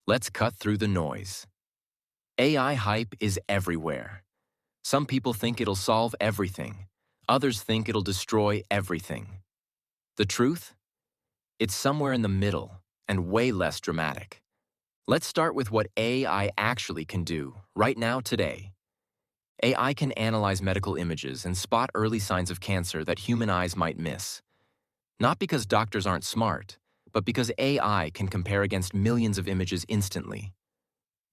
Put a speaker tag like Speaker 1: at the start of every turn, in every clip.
Speaker 1: Let's cut through the noise. AI hype is everywhere. Some people think it'll solve everything. Others think it'll destroy everything. The truth? It's somewhere in the middle and way less dramatic. Let's start with what AI actually can do right now today. AI can analyze medical images and spot early signs of cancer that human eyes might miss. Not because doctors aren't smart, but because AI can compare against millions of images instantly.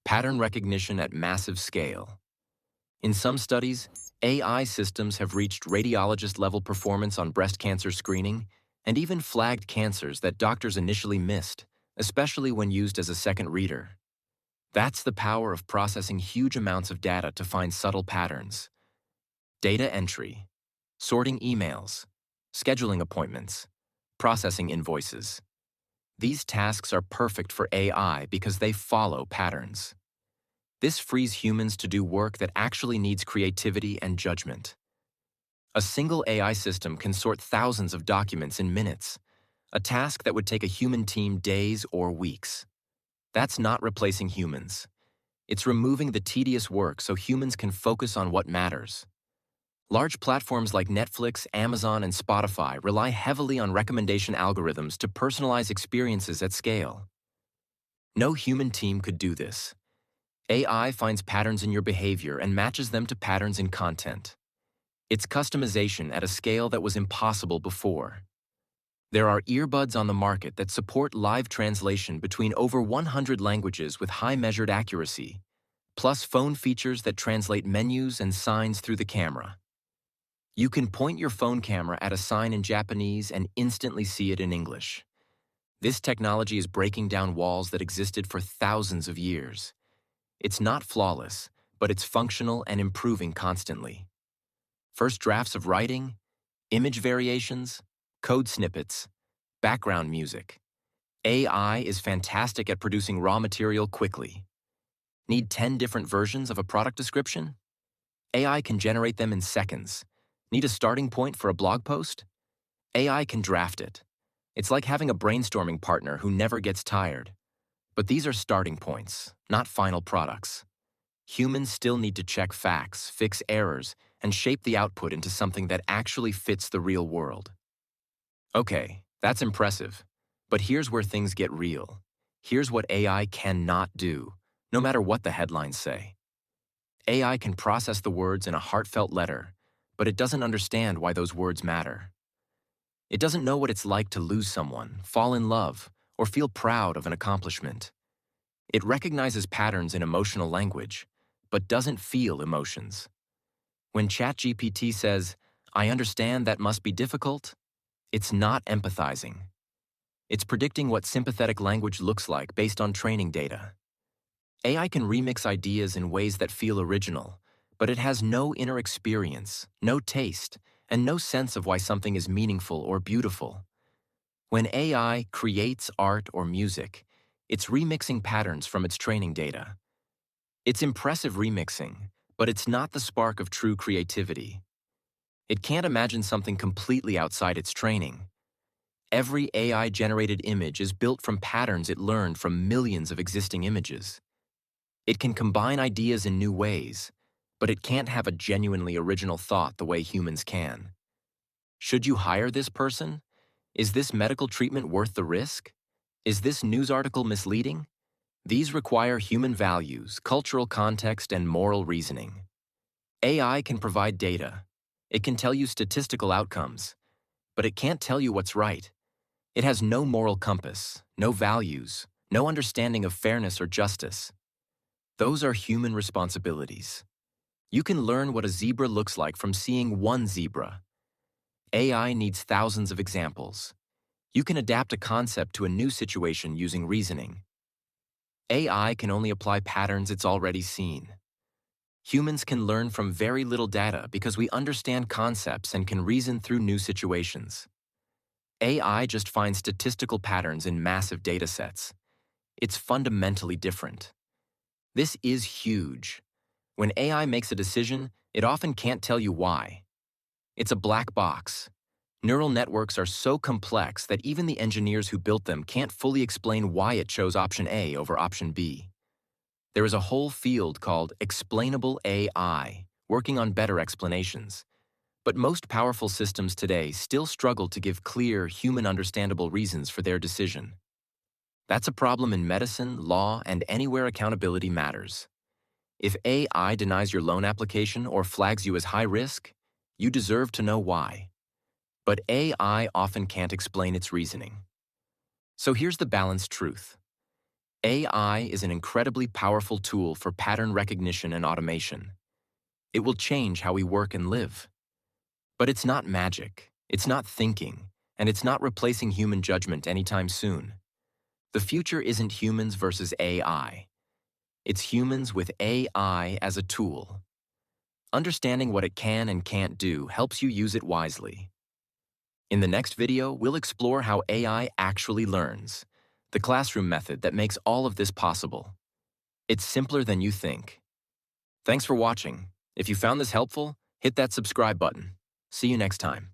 Speaker 1: Pattern recognition at massive scale. In some studies, AI systems have reached radiologist-level performance on breast cancer screening and even flagged cancers that doctors initially missed, especially when used as a second reader. That's the power of processing huge amounts of data to find subtle patterns. Data entry, sorting emails, scheduling appointments, processing invoices. These tasks are perfect for AI because they follow patterns. This frees humans to do work that actually needs creativity and judgment. A single AI system can sort thousands of documents in minutes, a task that would take a human team days or weeks. That's not replacing humans. It's removing the tedious work so humans can focus on what matters. Large platforms like Netflix, Amazon, and Spotify rely heavily on recommendation algorithms to personalize experiences at scale. No human team could do this. AI finds patterns in your behavior and matches them to patterns in content. It's customization at a scale that was impossible before. There are earbuds on the market that support live translation between over 100 languages with high measured accuracy, plus phone features that translate menus and signs through the camera. You can point your phone camera at a sign in Japanese and instantly see it in English. This technology is breaking down walls that existed for thousands of years. It's not flawless, but it's functional and improving constantly. First drafts of writing, image variations, code snippets, background music. AI is fantastic at producing raw material quickly. Need 10 different versions of a product description? AI can generate them in seconds. Need a starting point for a blog post? AI can draft it. It's like having a brainstorming partner who never gets tired. But these are starting points, not final products. Humans still need to check facts, fix errors, and shape the output into something that actually fits the real world. Okay, that's impressive. But here's where things get real. Here's what AI cannot do, no matter what the headlines say. AI can process the words in a heartfelt letter, but it doesn't understand why those words matter. It doesn't know what it's like to lose someone, fall in love, or feel proud of an accomplishment. It recognizes patterns in emotional language, but doesn't feel emotions. When ChatGPT says, "I understand that must be difficult," it's not empathizing. It's predicting what sympathetic language looks like based on training data. AI can remix ideas in ways that feel original, but it has no inner experience, no taste, and no sense of why something is meaningful or beautiful. When AI creates art or music, it's remixing patterns from its training data. It's impressive remixing, but it's not the spark of true creativity. It can't imagine something completely outside its training. Every AI-generated image is built from patterns it learned from millions of existing images. It can combine ideas in new ways, but it can't have a genuinely original thought the way humans can. Should you hire this person? Is this medical treatment worth the risk? Is this news article misleading? These require human values, cultural context, and moral reasoning. AI can provide data. It can tell you statistical outcomes, but it can't tell you what's right. It has no moral compass, no values, no understanding of fairness or justice. Those are human responsibilities. You can learn what a zebra looks like from seeing one zebra. AI needs thousands of examples. You can adapt a concept to a new situation using reasoning. AI can only apply patterns it's already seen. Humans can learn from very little data because we understand concepts and can reason through new situations. AI just finds statistical patterns in massive datasets. It's fundamentally different. This is huge. When AI makes a decision, it often can't tell you why. It's a black box. Neural networks are so complex that even the engineers who built them can't fully explain why it chose option A over option B. There is a whole field called explainable AI, working on better explanations. But most powerful systems today still struggle to give clear, human-understandable reasons for their decision. That's a problem in medicine, law, and anywhere accountability matters. If AI denies your loan application or flags you as high risk, you deserve to know why. But AI often can't explain its reasoning. So here's the balanced truth. AI is an incredibly powerful tool for pattern recognition and automation. It will change how we work and live. But it's not magic, it's not thinking, and it's not replacing human judgment anytime soon. The future isn't humans versus AI. It's humans with AI as a tool. Understanding what it can and can't do helps you use it wisely. In the next video, we'll explore how AI actually learns, the classroom method that makes all of this possible. It's simpler than you think. Thanks for watching. If you found this helpful, hit that subscribe button. See you next time.